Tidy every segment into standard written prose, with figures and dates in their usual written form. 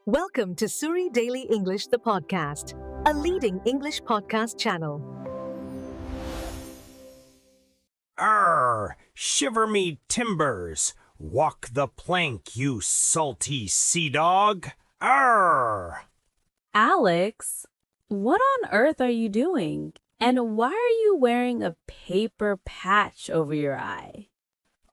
Welcome to Suri Daily English, the podcast, a leading English podcast channel. Arr! Shiver me timbers! Walk the plank, you salty sea dog! Arr! Alex, what on earth are you doing? And why are you wearing a paper patch over your eye?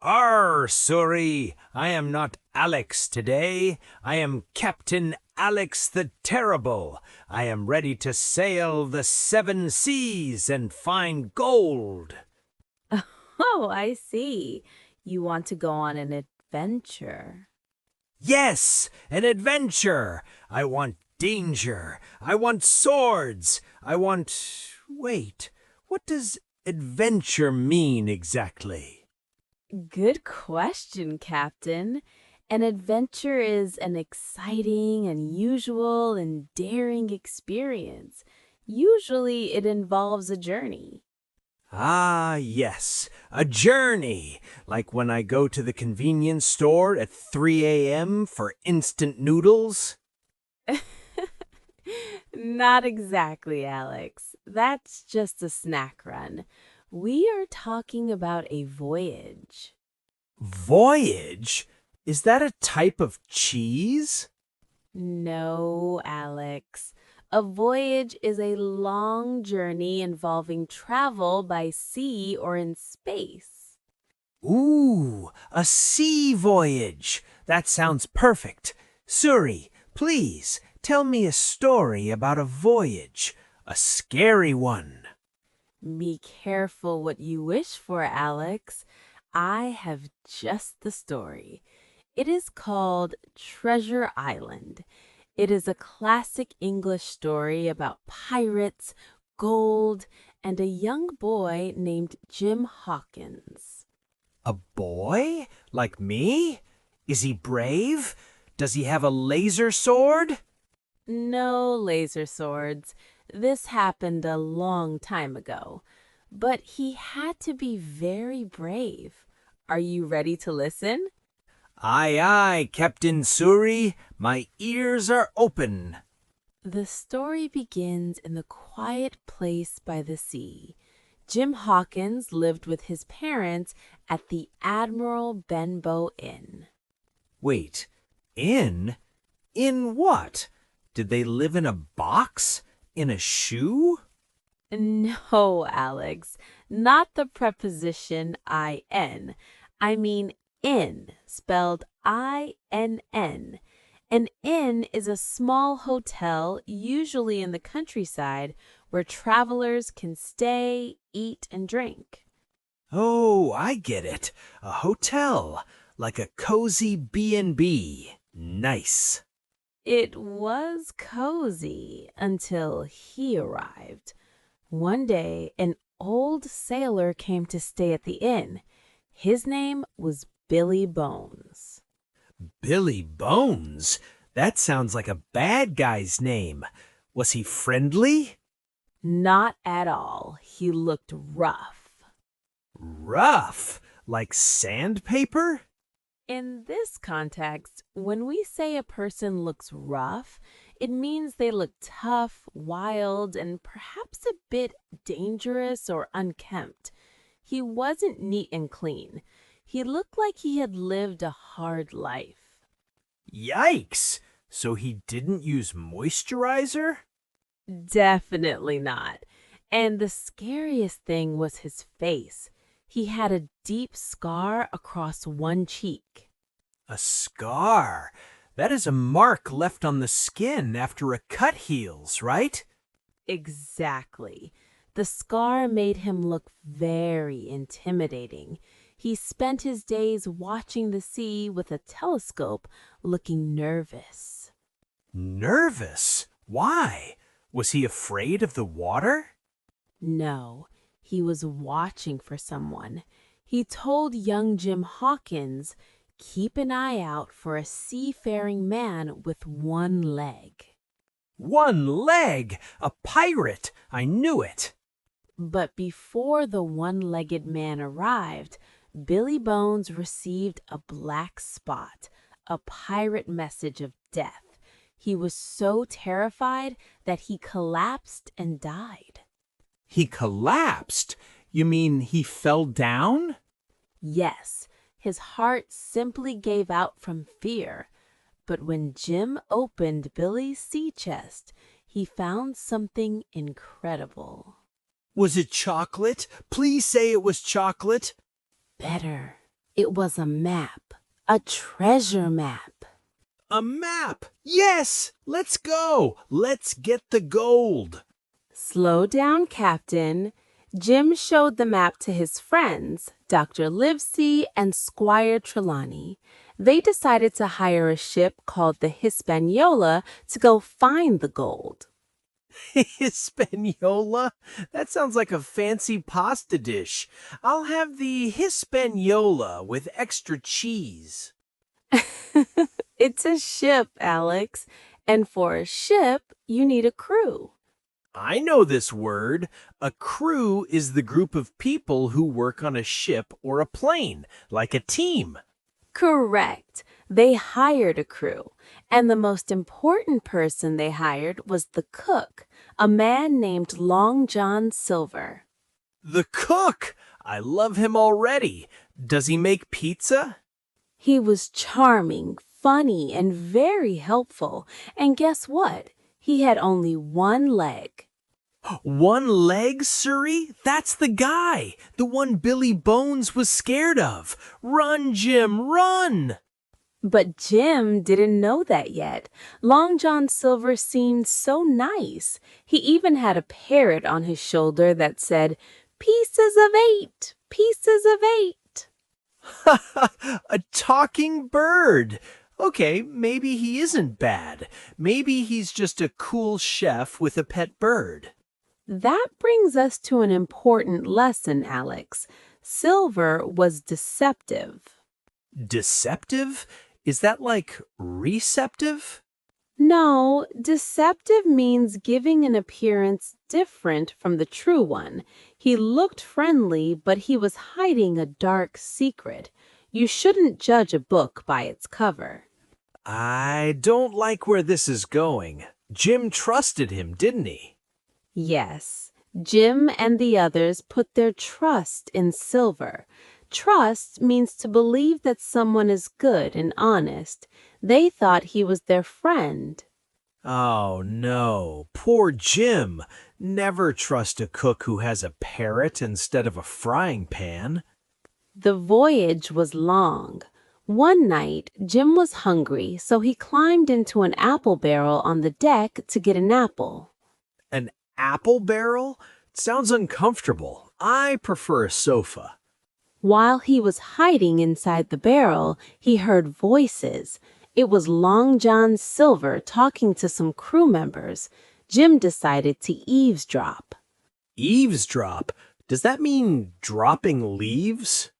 Arr, Suri! I am not Alex today. I am Captain Alex the Terrible. I am ready to sail the 7 seas and find gold. Oh, I see. You want to go on an adventure. Yes, an adventure. I want danger. I want swords. Wait, what does adventure mean exactly? Good question, Captain. An adventure is an exciting, unusual, and daring experience. Usually it involves a journey. Ah, yes, a journey, like when I go to the convenience store at 3 a.m. for instant noodles. Not exactly, Alex. That's just a snack run. We are talking about a voyage. Voyage? Is that a type of cheese? No, Alex. A voyage is a long journey involving travel by sea or in space. Ooh, a sea voyage. That sounds perfect. Suri, please tell me a story about a voyage, a scary one. Be careful what you wish for, Alex. I have just the story. It is called Treasure Island. It is a classic English story about pirates, gold, and a young boy named Jim Hawkins. A boy? Like me? Is he brave? Does he have a laser sword? No laser swords. This happened a long time ago. But he had to be very brave. Are you ready to listen? Aye, aye, Captain Suri. My ears are open. The story begins in the quiet place by the sea. Jim Hawkins lived with his parents at the Admiral Benbow Inn. Wait, inn? In what? Did they live in a box? In a shoe? No, Alex, not the preposition in. I mean inn, spelled I-N-N. An inn is a small hotel, usually in the countryside, where travelers can stay, eat, and drink. Oh, I get it. A hotel, like a cozy B&B. Nice. It was cozy until he arrived. One day, an old sailor came to stay at the inn. His name was Billy Bones. Billy Bones? That sounds like a bad guy's name. Was he friendly? Not at all. He looked rough. Rough? Like sandpaper? In this context, when we say a person looks rough, it means they look tough, wild, and perhaps a bit dangerous or unkempt. He wasn't neat and clean. He looked like he had lived a hard life. Yikes! So he didn't use moisturizer? Definitely not. And the scariest thing was his face. He had a deep scar across one cheek. A scar? That is a mark left on the skin after a cut heals, right? Exactly. The scar made him look very intimidating. He spent his days watching the sea with a telescope, looking nervous. Nervous? Why? Was he afraid of the water? No, he was watching for someone. He told young Jim Hawkins, "Keep an eye out for a seafaring man with one leg." One leg! A pirate! I knew it! But before the one-legged man arrived, Billy Bones received a black spot, a pirate message of death. He was so terrified that he collapsed and died. He collapsed? You mean he fell down? Yes, his heart simply gave out from fear. But when Jim opened Billy's sea chest, he found something incredible. Was it chocolate? Please say it was chocolate. Better. It was a map. A treasure map. A map! Yes! Let's go! Let's get the gold! Slow down, Captain. Jim showed the map to his friends, Dr. Livesey and Squire Trelawney. They decided to hire a ship called the Hispaniola to go find the gold. Hispaniola? That sounds like a fancy pasta dish. I'll have the Hispaniola with extra cheese. It's a ship, Alex. And for a ship, you need a crew. I know this word. A crew is the group of people who work on a ship or a plane, like a team. Correct. They hired a crew. And the most important person they hired was the cook, a man named Long John Silver. The cook! I love him already. Does he make pizza? He was charming, funny, and very helpful. And guess what? He had only one leg. One leg, Suri? That's the guy. The one Billy Bones was scared of. Run, Jim, run! But Jim didn't know that yet. Long John Silver seemed so nice. He even had a parrot on his shoulder that said, "Pieces of 8, pieces of 8." A talking bird. Okay, maybe he isn't bad. Maybe he's just a cool chef with a pet bird. That brings us to an important lesson, Alex. Silver was deceptive. Deceptive? Is that like receptive? No, deceptive means giving an appearance different from the true one. He looked friendly, but he was hiding a dark secret. You shouldn't judge a book by its cover. I don't like where this is going. Jim trusted him, didn't he? Yes, Jim and the others put their trust in Silver. Trust means to believe that someone is good and honest. They thought he was their friend. Oh no, poor Jim. Never trust a cook who has a parrot instead of a frying pan. The voyage was long. One night, Jim was hungry, so he climbed into an apple barrel on the deck to get an apple. An apple barrel? Sounds uncomfortable. I prefer a sofa. While he was hiding inside the barrel, he heard voices. It was Long John Silver talking to some crew members. Jim decided to eavesdrop. Eavesdrop? Does that mean dropping leaves?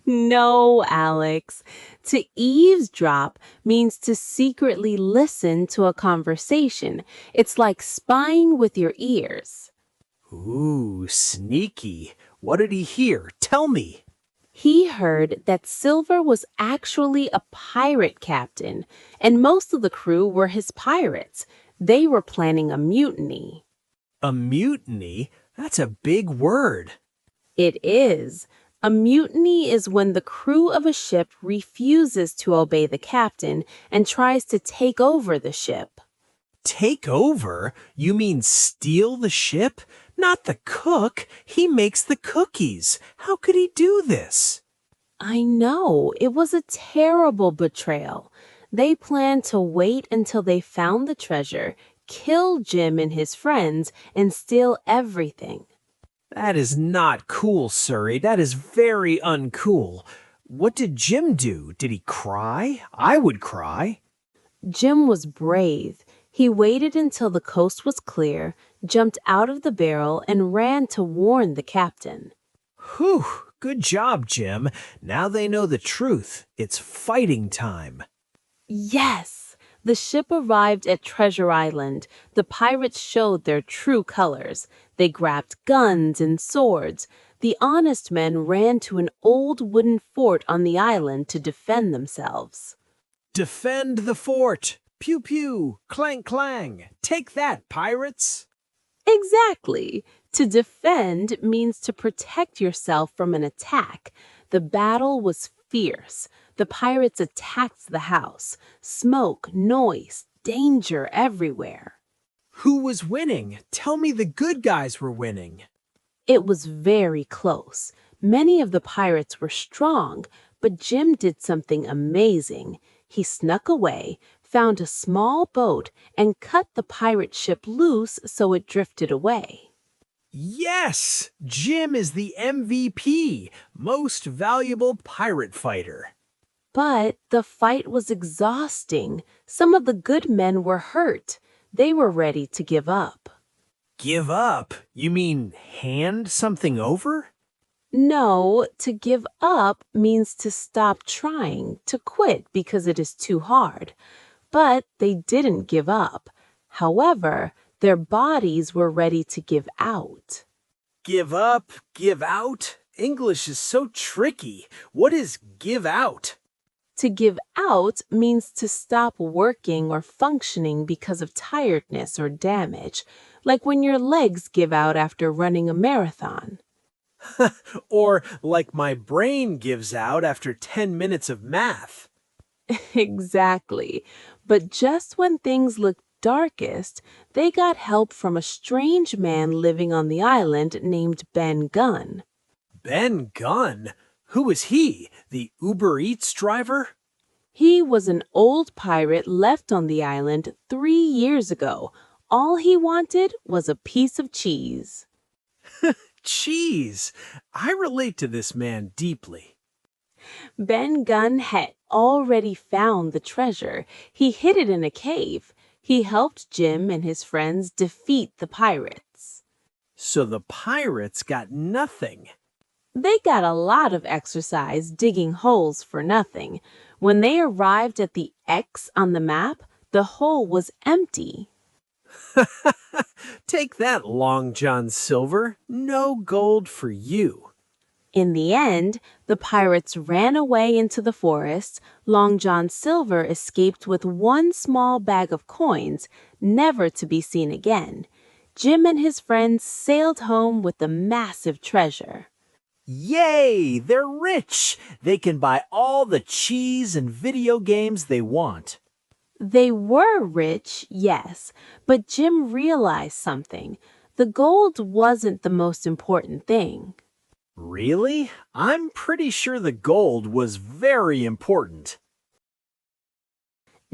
No, Alex. To eavesdrop means to secretly listen to a conversation. It's like spying with your ears. Ooh, sneaky. What did he hear? Tell me. He heard that Silver was actually a pirate captain, and most of the crew were his pirates. They were planning a mutiny. A mutiny? That's a big word. It is. A mutiny is when the crew of a ship refuses to obey the captain and tries to take over the ship. Take over? You mean steal the ship? Not the cook. He makes the cookies. How could he do this? I know. It was a terrible betrayal. They planned to wait until they found the treasure, kill Jim and his friends, and steal everything. That is not cool, Suri. That is very uncool. What did Jim do? Did he cry? I would cry. Jim was brave. He waited until the coast was clear, jumped out of the barrel, and ran to warn the captain. Whew, good job, Jim. Now they know the truth. It's fighting time. Yes! The ship arrived at Treasure Island. The pirates showed their true colors. They grabbed guns and swords. The honest men ran to an old wooden fort on the island to defend themselves. Defend the fort. Pew pew, clang clang. Take that, pirates. Exactly. To defend means to protect yourself from an attack. The battle was fierce. The pirates attacked the house. Smoke, noise, danger everywhere. Who was winning? Tell me the good guys were winning. It was very close. Many of the pirates were strong, but Jim did something amazing. He snuck away, found a small boat, and cut the pirate ship loose so it drifted away. Yes! Jim is the MVP, most valuable pirate fighter. But the fight was exhausting. Some of the good men were hurt. They were ready to give up. Give up? You mean hand something over? No, to give up means to stop trying, to quit because it is too hard. But they didn't give up. However, their bodies were ready to give out. Give up? Give out? English is so tricky. What is give out? To give out means to stop working or functioning because of tiredness or damage, like when your legs give out after running a marathon. Or like my brain gives out after 10 minutes of math. Exactly. But just when things looked darkest, they got help from a strange man living on the island named Ben Gunn. Ben Gunn? Who was he? The Uber Eats driver? He was an old pirate left on the island 3 years ago. All he wanted was a piece of cheese. Cheese! I relate to this man deeply. Ben Gunn had already found the treasure. He hid it in a cave. He helped Jim and his friends defeat the pirates. So the pirates got nothing. They got a lot of exercise digging holes for nothing. When they arrived at the X on the map, the hole was empty. Take that, Long John Silver. No gold for you. In the end, the pirates ran away into the forest. Long John Silver escaped with one small bag of coins, never to be seen again. Jim and his friends sailed home with the massive treasure. Yay! They're rich! They can buy all the cheese and video games they want. They were rich, yes, but Jim realized something. The gold wasn't the most important thing. Really? I'm pretty sure the gold was very important.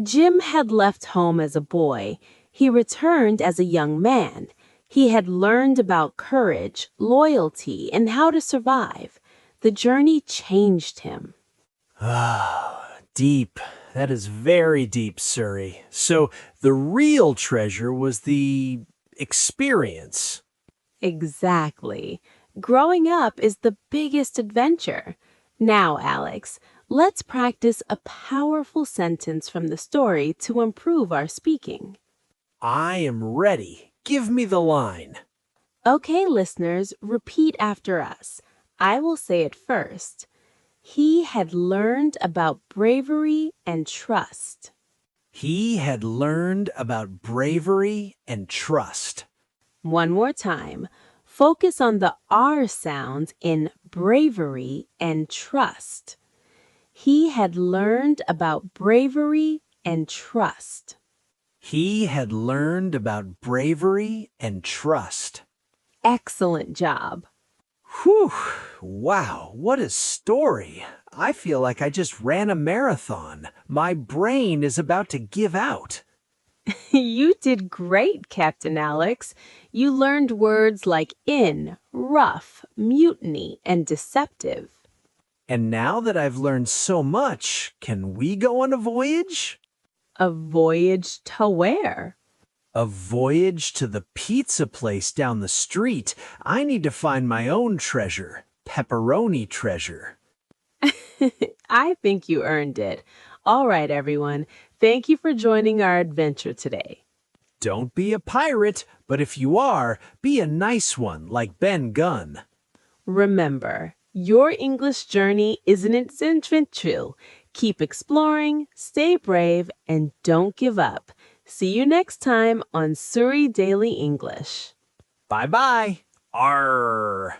Jim had left home as a boy. He returned as a young man. He had learned about courage, loyalty, and how to survive. The journey changed him. Ah, deep. That is very deep, Suri. So the real treasure was the experience. Exactly. Growing up is the biggest adventure. Now, Alex, let's practice a powerful sentence from the story to improve our speaking. I am ready. Give me the line. Okay, listeners, repeat after us. I will say it first. He had learned about bravery and trust. He had learned about bravery and trust. One more time. Focus on the R sounds in bravery and trust. He had learned about bravery and trust. He had learned about bravery and trust. Excellent job. Whew! Wow, what a story. I feel like I just ran a marathon. My brain is about to give out. You did great, Captain Alex. You learned words like in, rough, mutiny, and deceptive. And now that I've learned so much, can we go on a voyage? A voyage to where? A voyage to the pizza place down the street. I need to find my own treasure. Pepperoni treasure. I think you earned it. All right, everyone. Thank you for joining our adventure today. Don't be a pirate, but if you are, be a nice one like Ben Gunn. Remember, your English journey isn't an adventure. Keep exploring, stay brave, and don't give up. See you next time on Suri Daily English. Bye-bye. Arr.